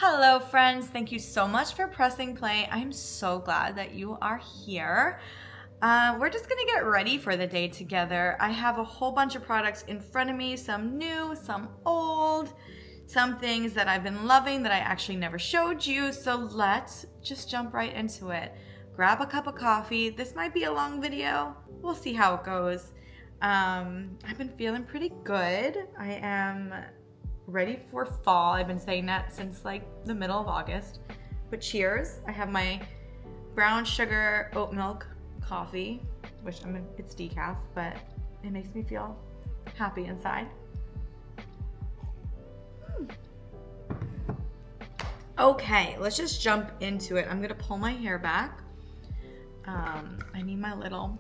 Hello friends, thank you so much for pressing play. I'm so glad that you are here. We're just gonna get ready for the day together. I have a whole bunch of products in front of me, some new, some old, some things that I've been loving that I actually never showed you. So let's just jump right into it. Grab a cup of coffee. This might be a long video. We'll see how it goes. I've been feeling pretty good. I am ready for fall. I've been saying that since like the middle of August. But cheers. I have my brown sugar oat milk coffee, which it's decaf, but it makes me feel happy inside. Okay, let's just jump into it. I'm gonna pull my hair back. I need my little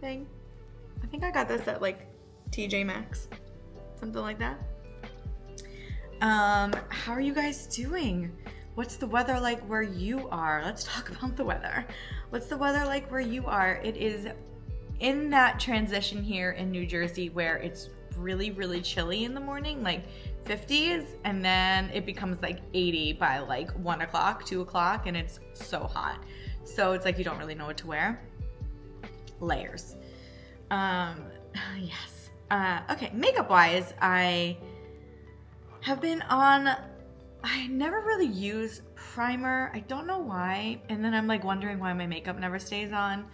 thing. I think I got this at like TJ Maxx. Something like that. How are you guys doing? What's the weather like where you are? Let's talk about the weather. What's the weather like where you are? It is in that transition here in New Jersey where it's really, really chilly in the morning, like 50s, and then it becomes like 80 by like 1 o'clock, 2 o'clock, and it's so hot. So it's like you don't really know what to wear. Layers. Yes. Okay, makeup-wise, I never really use primer. I don't know why. And then I'm like wondering why my makeup never stays on.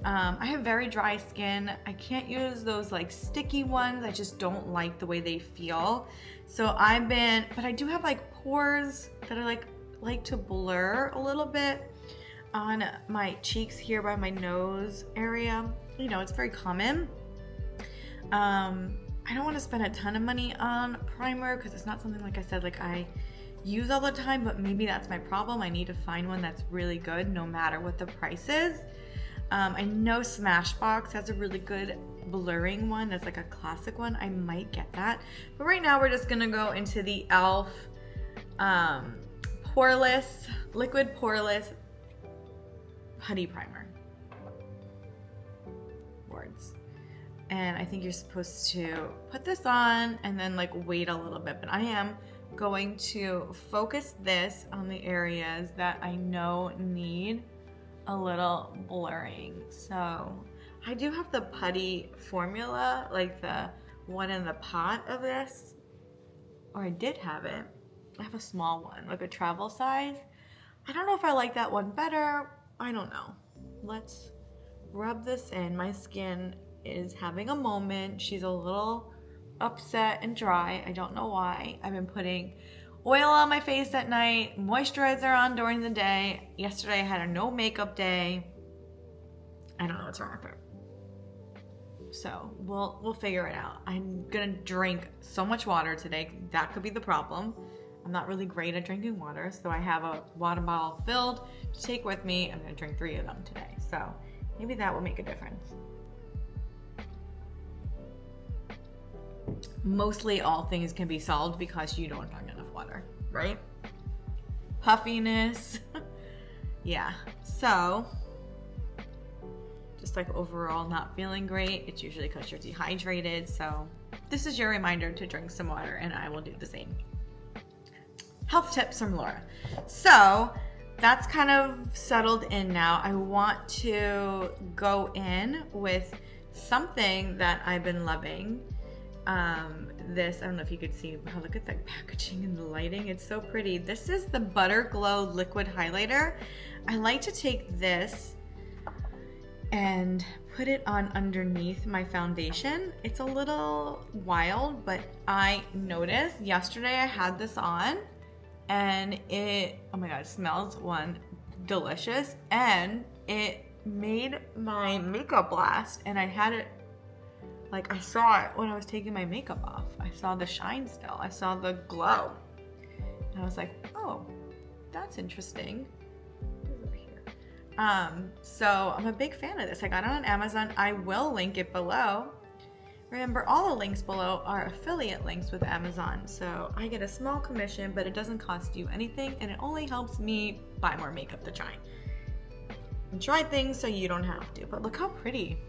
I have very dry skin. I can't use those like sticky ones. I just don't like the way they feel. So but I do have like pores that I like to blur a little bit on my cheeks here by my nose area. You know, it's very common. I don't want to spend a ton of money on primer because it's not something, like I said, like I use all the time, but maybe that's my problem. I need to find one that's really good no matter what the price is. I know Smashbox has a really good blurring one. That's like a classic one. I might get that. But right now we're just going to go into the e.l.f. Liquid Poreless Putty Primer. Words. And I think you're supposed to put this on and then like wait a little bit. But I am going to focus this on the areas that I know need a little blurring. So I do have the putty formula, like the one in the pot of this. Or I did have it. I have a small one, like a travel size. I don't know if I like that one better. I don't know. Let's rub this in. My skin is having a moment. She's a little upset and dry. I don't know why. I've been putting oil on my face at night, moisturizer on during the day. Yesterday I had a no makeup day. I don't know what's wrong with her. So we'll figure it out. I'm gonna drink so much water today. That could be the problem. I'm not really great at drinking water, so I have a water bottle filled to take with me. I'm gonna drink 3 of them today. So maybe that will make a difference. Mostly all things can be solved because you don't drink enough water, right? Puffiness. Yeah. So just like overall not feeling great, it's usually because you're dehydrated. So this is your reminder to drink some water, and I will do the same. Health tips from Laura. So that's kind of settled in now. I want to go in with something that I've been loving. I don't know if you could see, wow, look at that packaging and the lighting. It's so pretty. This is the Butter Glow Liquid Highlighter. I like to take this and put it on underneath my foundation. It's a little wild, but I noticed yesterday I had this on and oh my God, it smells delicious, and it made my makeup last, and I had it, like I saw it when I was taking my makeup off. I saw the shine still. I saw the glow. And I was like, oh, that's interesting. Over here. So I'm a big fan of this. I got it on Amazon. I will link it below. Remember, all the links below are affiliate links with Amazon. So I get a small commission, but it doesn't cost you anything, and it only helps me buy more makeup to try. And try things so you don't have to. But look how pretty.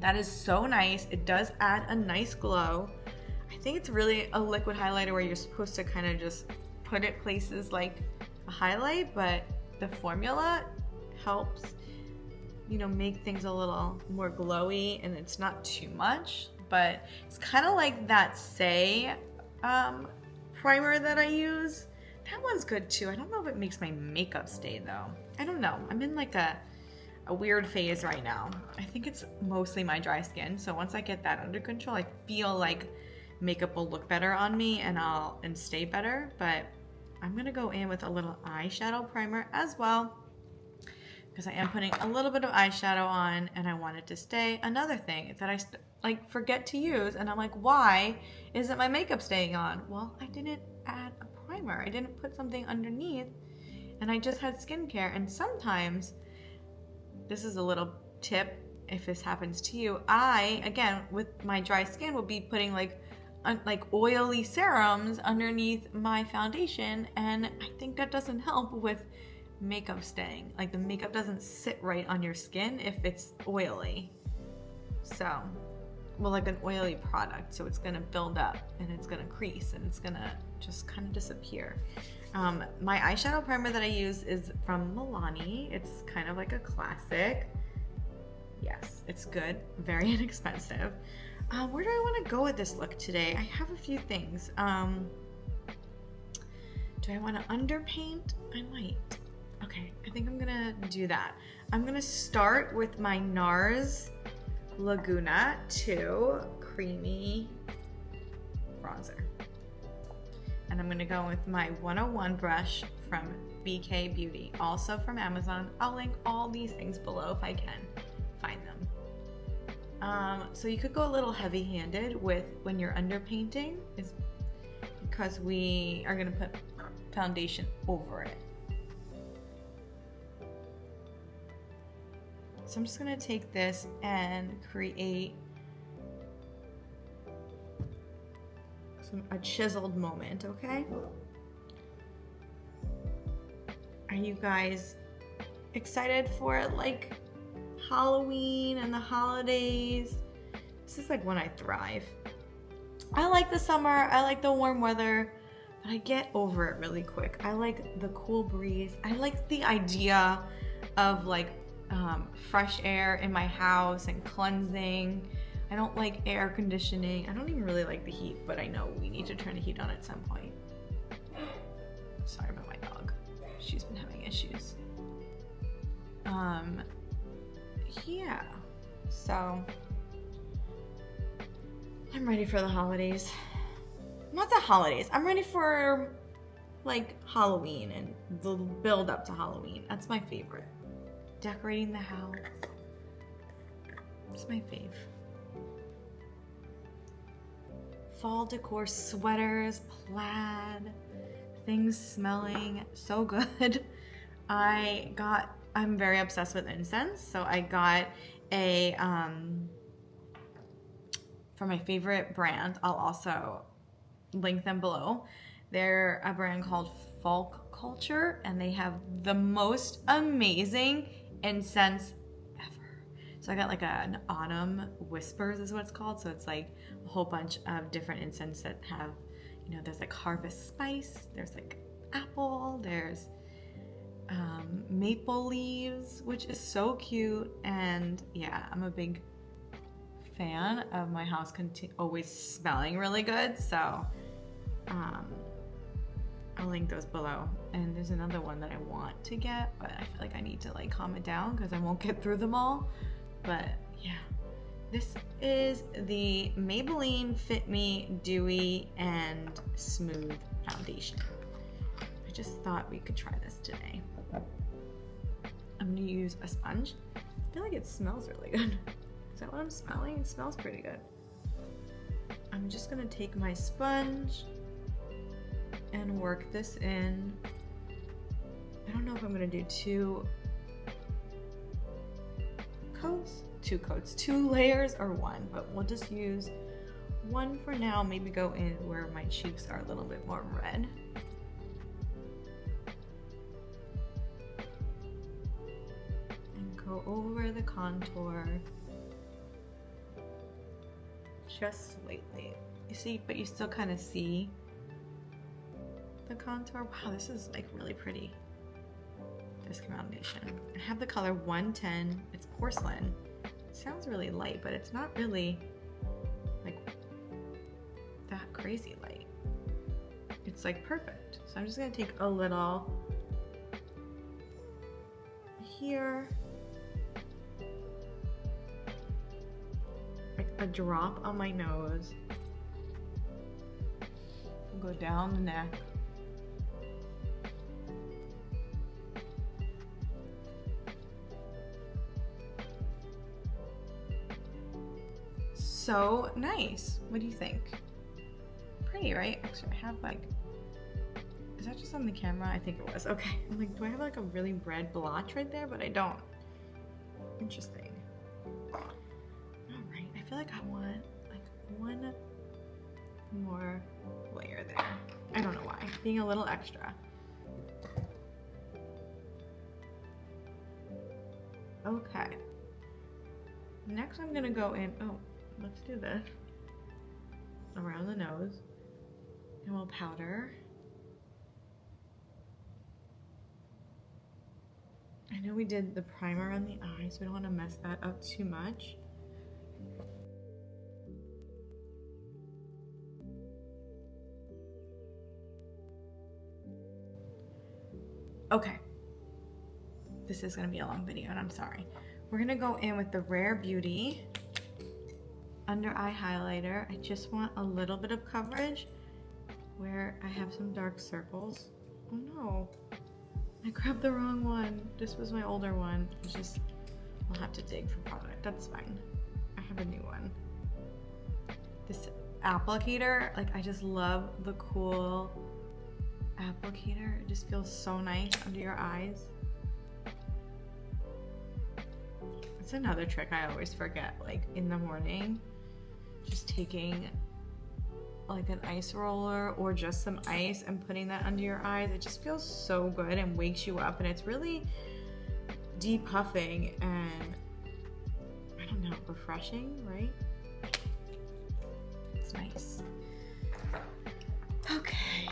That is so nice. It does add a nice glow. I think it's really a liquid highlighter where you're supposed to kind of just put it places like a highlight, but the formula helps, you know, make things a little more glowy, and it's not too much, but it's kind of like that Say primer that I use. That one's good too. I don't know if it makes my makeup stay though. I don't know. I'm in like a weird phase right now. I think it's mostly my dry skin. So once I get that under control, I feel like makeup will look better on me and stay better. But I'm gonna go in with a little eyeshadow primer as well, because I am putting a little bit of eyeshadow on and I want it to stay. Another thing that I forget to use, and I'm like, why isn't my makeup staying on? Well, I didn't add a primer. I didn't put something underneath, and I just had skincare. And sometimes, this is a little tip if this happens to you, I, again, with my dry skin, will be putting like oily serums underneath my foundation, and I think that doesn't help with makeup staying. Like the makeup doesn't sit right on your skin if it's oily. So, well, like an oily product, so it's gonna build up and it's gonna crease and it's gonna just kind of disappear. My eyeshadow primer that I use is from Milani. It's kind of like a classic. Yes, it's good, very inexpensive. Where do I want to go with this look today? I have a few things. Do I want to underpaint? I might. Okay, I think I'm gonna do that. I'm gonna start with my NARS Laguna 2 Creamy Bronzer. And I'm gonna go with my 101 brush from BK Beauty, also from Amazon. I'll link all these things below if I can find them. So you could go a little heavy-handed with when you're underpainting, is because we are gonna put foundation over it. So I'm just gonna take this and create a chiseled moment, okay? Are you guys excited for like Halloween and the holidays? This is like when I thrive. I like the summer, I like the warm weather, but I get over it really quick. I like the cool breeze. I like the idea of like fresh air in my house and cleansing. I don't like air conditioning. I don't even really like the heat, but I know we need to turn the heat on at some point. Sorry about my dog. She's been having issues. Yeah. So I'm ready for the holidays. Not the holidays. I'm ready for like Halloween and the build up to Halloween. That's my favorite. Decorating the house. It's my fave. Fall decor, sweaters, plaid, things smelling so good. I'm very obsessed with incense, so I got a, for my favorite brand, I'll also link them below. They're a brand called Folk Culture, and they have the most amazing incense ever. So I got like an autumn whispers is what it's called. So it's like a whole bunch of different incense that have, you know, there's like harvest spice, there's like apple, there's maple leaves, which is so cute. And yeah, I'm a big fan of my house always smelling really good. So I'll link those below. And there's another one that I want to get, but I feel like I need to like calm it down because I won't get through them all. But yeah, this is the Maybelline Fit Me Dewy and Smooth Foundation. I just thought we could try this today. I'm gonna use a sponge. I feel like it smells really good. Is that what I'm smelling? It smells pretty good. I'm just gonna take my sponge and work this in. I don't know if I'm gonna do two layers or one, but we'll just use one for now. Maybe go in where my cheeks are a little bit more red. And go over the contour just slightly. You see, but you still kind of see the contour. Wow, this is like really pretty. This foundation. I have the color 110. It's porcelain. It sounds really light, but it's not really like that crazy light. It's like perfect. So I'm just gonna take a little here, like a drop on my nose, and go down the neck. So nice. What do you think? Pretty, right? Actually, I have like, is that just on the camera? I think it was. Okay. I'm like, do I have like a really red blotch right there? But I don't. Interesting. All right. I feel like I want like one more layer there. I don't know why. Being a little extra. Okay. Next I'm gonna go in, oh, let's do this. Around the nose. And we'll powder. I know we did the primer on the eye, so we don't want to mess that up too much. Okay. This is going to be a long video, and I'm sorry. We're going to go in with the Rare Beauty under eye highlighter. I just want a little bit of coverage where I have some dark circles. Oh no. I grabbed the wrong one. This was my older one. It's just, I'll have to dig for product. That's fine. I have a new one. This applicator, like I just love the cool applicator. It just feels so nice under your eyes. It's another trick I always forget, like in the morning, just taking like an ice roller or just some ice and putting that under your eyes. It just feels so good and wakes you up, and it's really depuffing and I don't know, refreshing, right? It's nice. Okay,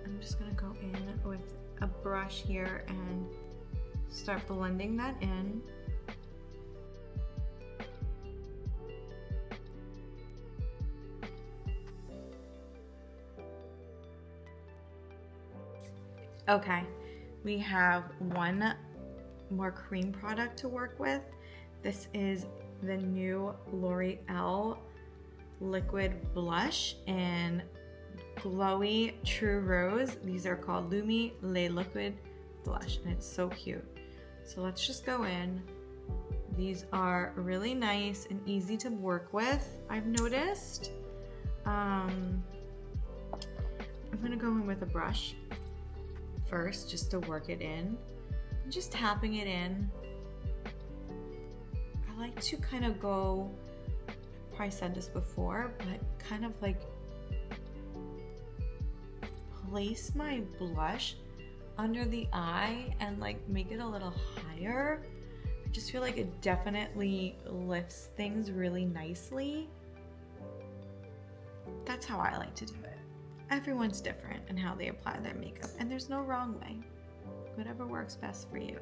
I'm just gonna go in with a brush here and start blending that in. Okay, we have one more cream product to work with. This is the new L'Oreal liquid blush in Glowy True Rose. These are called Lumi Le Liquid Blush, and it's so cute. So let's just go in. These are really nice and easy to work with, I've noticed. I'm gonna go in with a brush first just to work it in. I'm just tapping it in. I like to kind of go, I probably said this before, but kind of like place my blush under the eye and like make it a little higher. I just feel like it definitely lifts things really nicely. That's how I like to do it. Everyone's different in how they apply their makeup, and there's no wrong way. Whatever works best for you.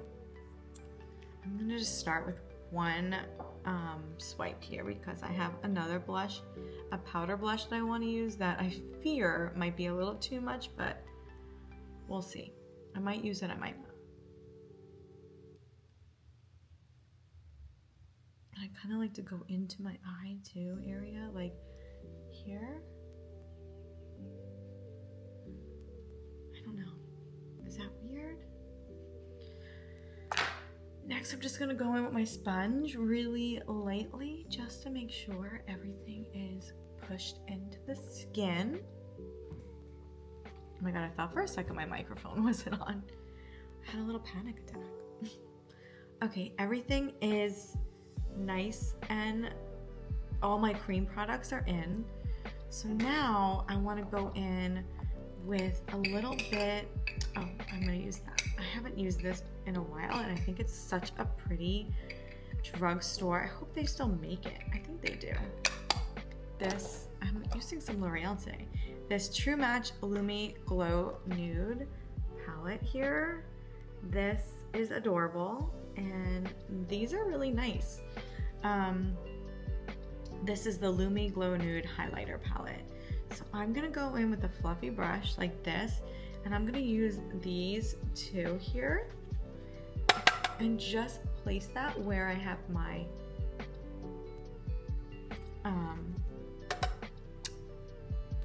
I'm gonna just start with one swipe here because I have another blush, a powder blush that I want to use that I fear might be a little too much, but we'll see. I might use it, I might not. I kind of like to go into my eye too area, like here. I don't know. Is that weird? Next, I'm just gonna go in with my sponge really lightly just to make sure everything is pushed into the skin. Oh my god, I thought for a second my microphone wasn't on. I had a little panic attack. Okay, everything is nice and all my cream products are in. So now I want to go in with a little bit, oh, I'm gonna use that. I haven't used this in a while and I think it's such a pretty drugstore. I hope they still make it. I think they do. this, I'm using some L'Oreal today, this True Match Lumi Glow Nude palette here. This is adorable, and these are really nice. This is the Lumi Glow Nude Highlighter Palette. So I'm gonna go in with a fluffy brush like this, and I'm gonna use these two here and just place that where I have my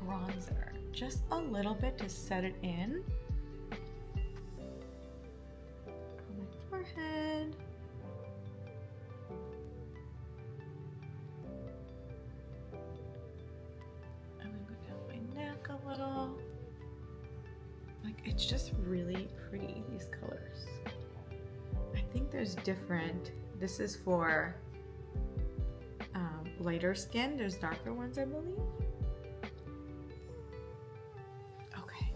bronzer. Just a little bit to set it in. On my forehead. I'm gonna go down my neck a little. Like, it's just really pretty, these colors. I think there's different, this is for lighter skin. There's darker ones, I believe. Okay.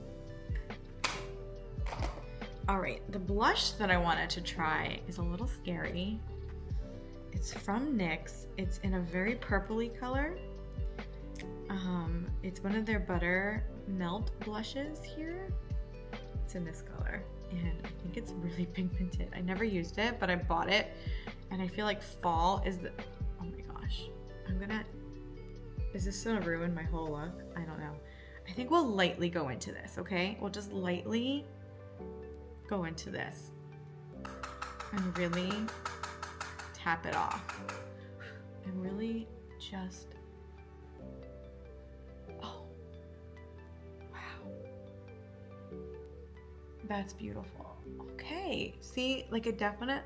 All right, the blush that I wanted to try is a little scary. It's from NYX. It's in a very purpley color. It's one of their buttermelt blushes here. It's in this color, and I think it's really pigmented. I never used it, but I bought it, and I feel like fall is the, oh my gosh. Is this gonna ruin my whole look? I don't know. I think we'll lightly go into this, okay? We'll just lightly go into this and really tap it off. And really just, oh, wow. That's beautiful. Okay, see, like a definite,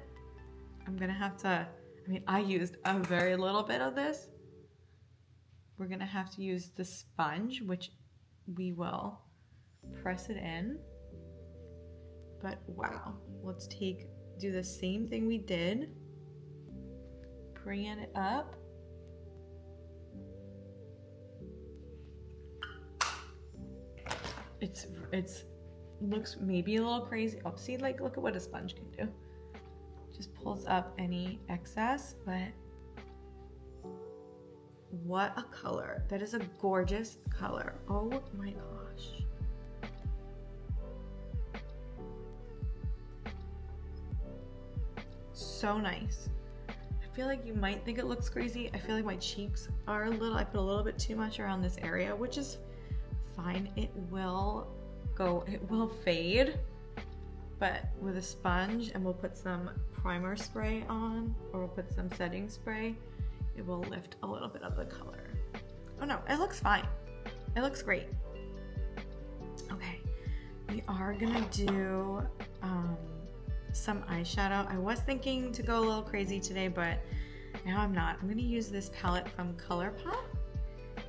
I'm gonna have to, I mean, I used a very little bit of this. We're gonna have to use the sponge, which we will press it in. But wow, let's do the same thing we did. Bring it up. It's looks maybe a little crazy. Oh, see, like, look at what a sponge can do. Just pulls up any excess, but what a color. That is a gorgeous color. Oh my gosh. So nice. I feel like you might think it looks crazy. I feel like my cheeks are a little, I put a little bit too much around this area, which is fine. It will fade, but with a sponge, and we'll put some primer spray on, or we'll put some setting spray, it will lift a little bit of the color. Oh no, it looks fine. It looks great. Okay, we are gonna do some eyeshadow. I was thinking to go a little crazy today, but now I'm not. I'm gonna use this palette from ColourPop.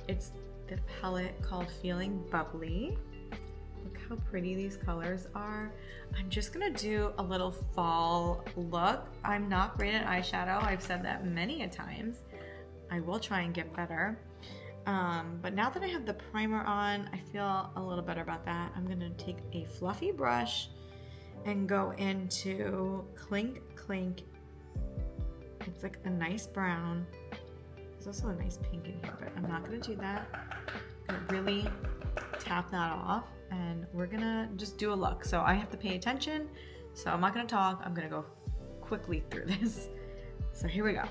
It's the palette called Feeling Bubbly. Look how pretty these colors are. I'm just gonna do a little fall look. I'm not great at eyeshadow. I've said that many a times. I will try and get better. But now that I have the primer on, I feel a little better about that. I'm gonna take a fluffy brush and go into Clink Clink. It's like a nice brown. There's also a nice pink in here, but I'm not gonna do that. I'm gonna really tap that off, and we're gonna just do a look. So I have to pay attention, so I'm not gonna talk. I'm gonna go quickly through this. So here we go.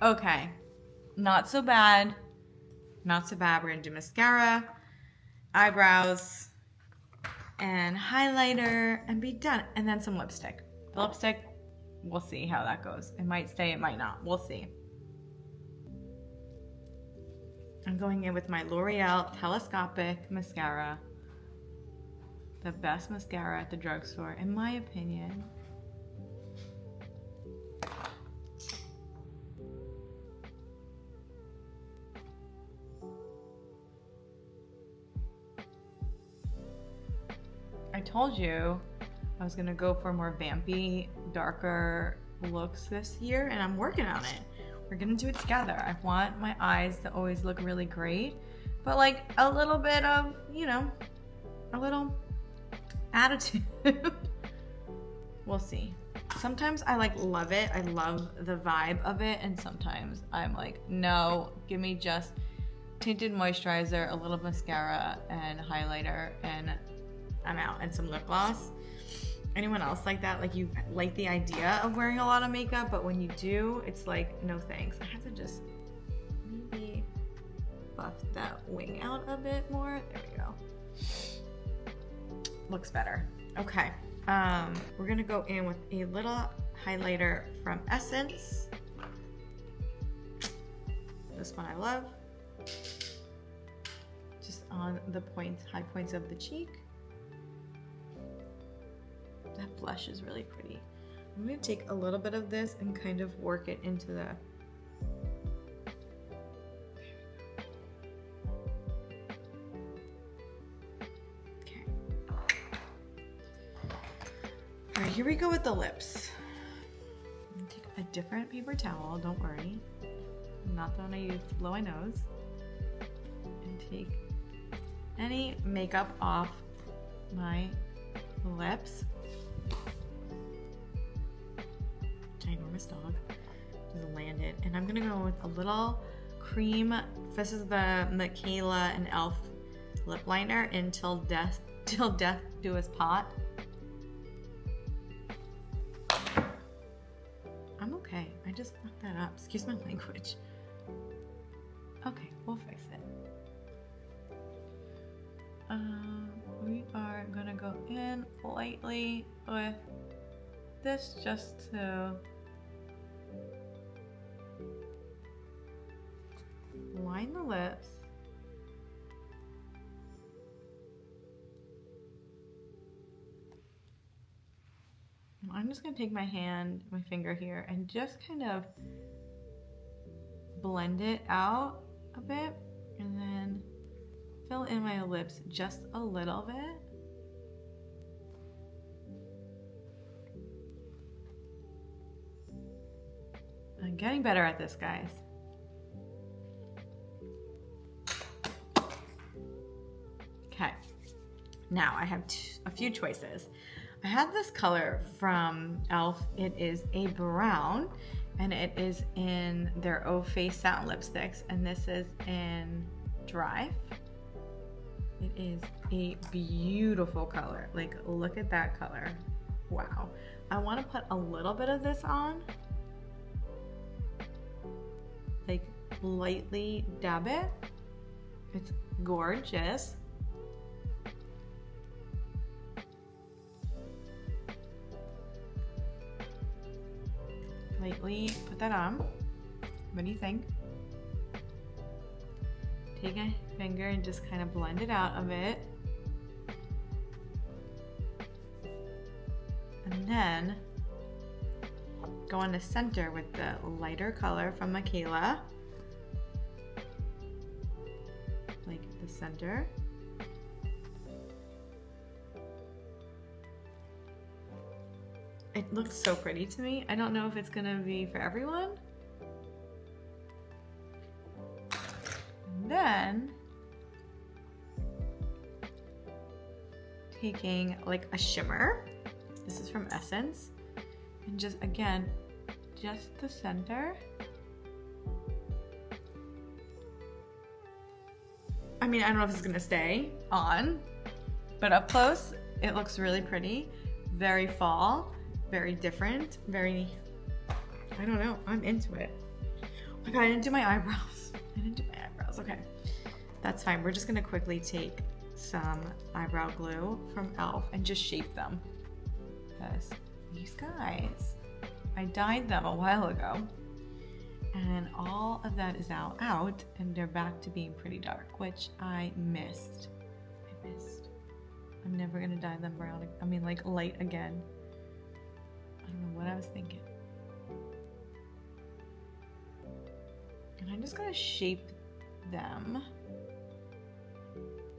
Okay, not so bad. Not so bad. We're gonna do mascara, eyebrows, and highlighter, and be done. And then some lipstick. The lipstick, we'll see how that goes. It might stay, it might not. We'll see. I'm going in with my L'Oreal Telescopic Mascara. The best mascara at the drugstore, in my opinion. I told you I was gonna go for more vampy, darker looks this year, and I'm working on it. We're gonna do it together. I want my eyes to always look really great, but like a little bit of, you know, a little attitude. We'll see. Sometimes I like love it. I love the vibe of it, and sometimes I'm like, no, give me just tinted moisturizer, a little mascara, and highlighter, and I'm out, and some lip gloss. Anyone else like that? Like, you like the idea of wearing a lot of makeup, but when you do, it's like, no thanks. I have to just maybe buff that wing out a bit more. There we go. Looks better. Okay. We're gonna go in with a little highlighter from Essence. This one I love. Just on the points, high points of the cheek. That blush is really pretty. I'm gonna take a little bit of this and kind of work it into the... Okay. All right, here we go with the lips. I'm gonna take a different paper towel, don't worry. Not the one I use to blow my nose. And take any makeup off my lips. Ginormous dog just landed, and I'm gonna go with a little cream. This is the Michaela and Elf lip liner in Till Death Do Us Part. I'm okay. I just fucked that up. Excuse my language. Okay, we'll fix it. We are gonna go in lightly with this just to line the lips. I'm just gonna take my finger here, and just kind of blend it out a bit, and then fill in my lips just a little bit. I'm getting better at this, guys. Okay, now I have a few choices. I have this color from Elf. It is a brown, and it is in their O Face Satin Lipsticks, and this is in Drive. It is a beautiful color. Like, look at that color. Wow. I want to put a little bit of this on. Like, lightly dab it. It's gorgeous. Lightly put that on. What do you think? Take a finger and just kind of blend it out a bit. And then go in the center with the lighter color from Michaela. Like the center. It looks so pretty to me. I don't know if it's gonna be for everyone. And then taking like a shimmer. This is from Essence. And just, again, just the center. I mean, I don't know if it's gonna stay on, but up close, it looks really pretty. Very fall, very different, very, I don't know, I'm into it. Oh my God, I didn't do my eyebrows. Okay, that's fine. We're just gonna quickly take some eyebrow glue from Elf and just shape them. Because these guys, I dyed them a while ago, And all of that is out, and they're back to being pretty dark, which I missed. I'm never gonna dye them brown. I mean, like light again. I don't know what I was thinking. And I'm just gonna shape them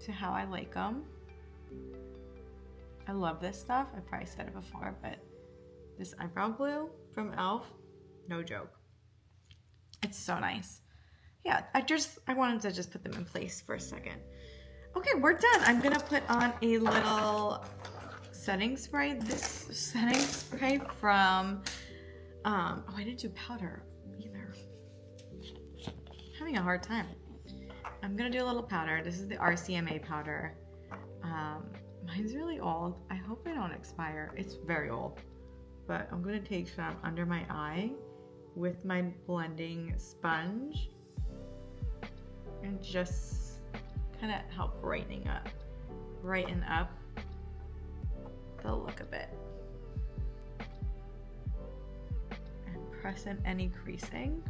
to how I like them. I love this stuff. I probably said it before, but this eyebrow glue from e.l.f., no joke. It's so nice. Yeah, I wanted to just put them in place for a second. Okay, we're done. I'm gonna put on a little setting spray. This setting spray from, oh, I didn't do powder either. I'm having a hard time. I'm gonna do a little powder. This is the RCMA powder. Mine's really old. I hope I don't expire. It's very old. But I'm gonna take some under my eye with my blending sponge and just kind of help brighten up the look of it. And press in any creasing.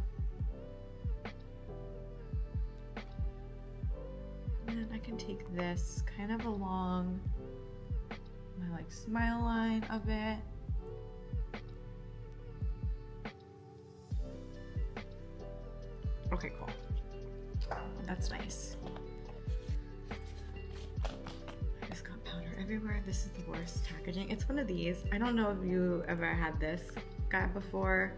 And then I can take this kind of along my like smile line of it. Okay, cool. That's nice. I just got powder everywhere. This is the worst packaging. It's one of these. I don't know if you ever had this guy before.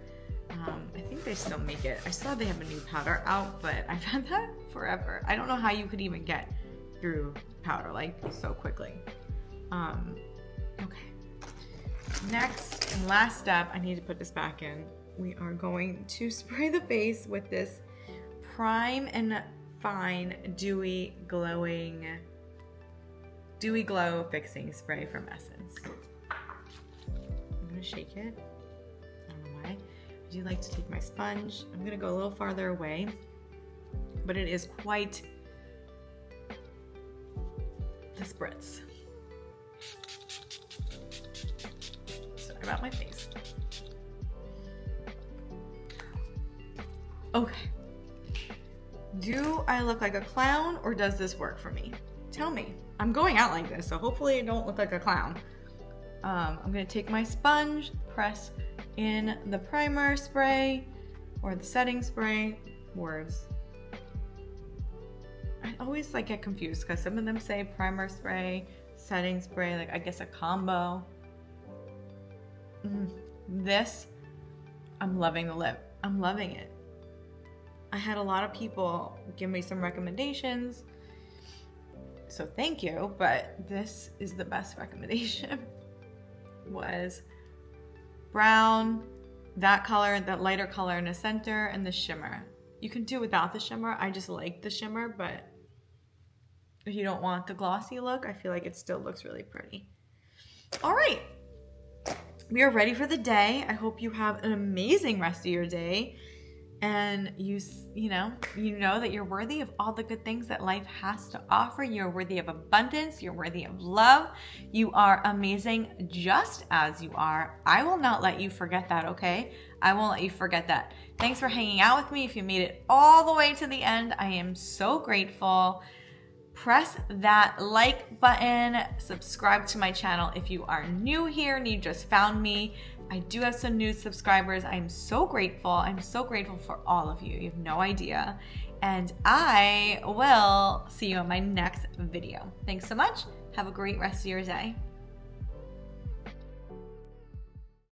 I think they still make it. I saw they have a new powder out, but I've had that forever. I don't know how you could even get through powder like so quickly. Okay. Next and last step, I need to put this back in. We are going to spray the face with this Prime and Fine Dewy Glow Fixing Spray from Essence. I'm gonna shake it. I don't know why. I do like to take my sponge. I'm gonna go a little farther away, but it is quite the spritz. Sorry about my face. Okay. Do I look like a clown or does this work for me? Tell me. I'm going out like this, so hopefully I don't look like a clown. I'm gonna take my sponge, press in the primer spray or the setting spray. Words. I always like get confused because some of them say primer spray, setting spray, like I guess a combo. This, I'm loving the lip. I'm loving it. I had a lot of people give me some recommendations, so thank you, but this is the best recommendation. Was brown, that color, that lighter color in the center, and the shimmer. You can do without the shimmer. I just like the shimmer, but if you don't want the glossy look, I feel like it still looks really pretty. All right, we are ready for the day. I hope you have an amazing rest of your day. And you know that you're worthy of all the good things that life has to offer. You're worthy of abundance. You're worthy of love. You are amazing just as you are. I will not let you forget that, okay? I won't let you forget that. Thanks for hanging out with me. If you made it all the way to the end, I am so grateful. Press that like button. Subscribe to my channel if you are new here and you just found me. I do have some new subscribers. I'm so grateful. I'm so grateful for all of you. You have no idea. And I will see you in my next video. Thanks so much. Have a great rest of your day.